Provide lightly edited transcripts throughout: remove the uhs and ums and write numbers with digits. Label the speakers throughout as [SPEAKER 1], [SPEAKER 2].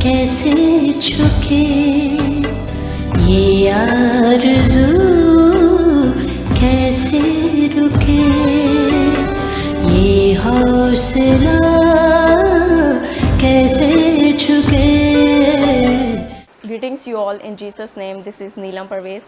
[SPEAKER 1] कैसे छुके ये आरज़ू कैसे रुके ये हौसला कैसे छुके.
[SPEAKER 2] Greetings you all in Jesus name. This is Neelam Parvez.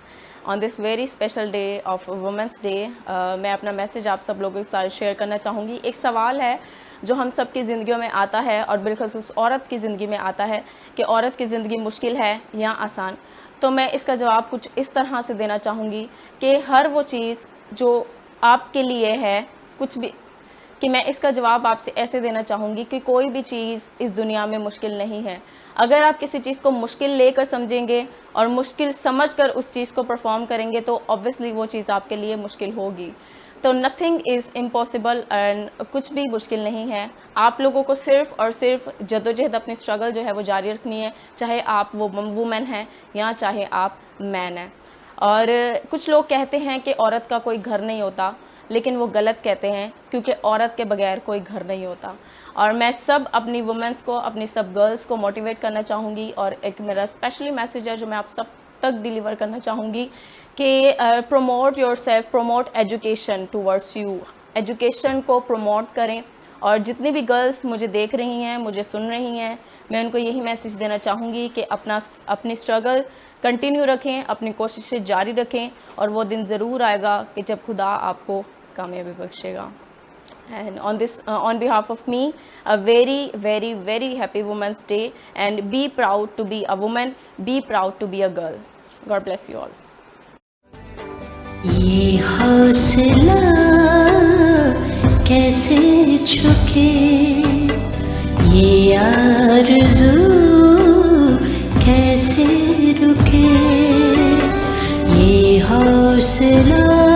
[SPEAKER 2] On this very special day of Women's Day, मैं अपना मैसेज आप सब लोगों के साथ शेयर करना चाहूँगी. एक सवाल है जो हम सब की ज़िंदगियों में आता है और बिलखसूस औरत की ज़िंदगी में आता है कि औरत की ज़िंदगी मुश्किल है या आसान. तो मैं इसका जवाब कुछ इस तरह से देना चाहूँगी कि हर वो चीज़ जो आपके लिए है कुछ भी, कि मैं इसका जवाब आपसे ऐसे देना चाहूँगी कि कोई भी चीज़ इस दुनिया में मुश्किल नहीं है. अगर आप किसी चीज़ को मुश्किल लेकर समझेंगे और मुश्किल समझकर उस चीज़ को परफॉर्म करेंगे तो ऑब्वियसली वो चीज़ आपके लिए मुश्किल होगी. तो नथिंग इज़ इम्पॉसिबल एंड कुछ भी मुश्किल नहीं है. आप लोगों को सिर्फ़ और सिर्फ जद्दोजहद अपनी स्ट्रगल जो है वो जारी रखनी है, चाहे आप वो वुमेन हैं या चाहे आप मैन हैं. और कुछ लोग कहते हैं कि औरत का कोई घर नहीं होता, लेकिन वो गलत कहते हैं क्योंकि औरत के बगैर कोई घर नहीं होता. और मैं सब अपनी वुमेंस को, अपनी सब गर्ल्स को मोटिवेट करना चाहूँगी और एक मेरा स्पेशली मैसेज है जो मैं आप सब तक डिलीवर करना चाहूँगी कि promote yourself, promote education towards you. Education को प्रमोट करें. और जितनी भी गर्ल्स मुझे देख रही हैं, मुझे सुन रही हैं, मैं उनको यही मैसेज देना चाहूँगी कि अपनी स्ट्रगल कंटिन्यू रखें, अपनी कोशिशें जारी रखें और वो दिन ज़रूर आएगा कि जब खुदा आपको कामयाबी बख्शेगा. And on behalf of me, a very, very, very happy Women's Day, and be proud to be a woman, be proud to be a girl. God bless you all.
[SPEAKER 1] ये हौसला कैसे छुके ये आरज़ू कैसे रुके ये हौसला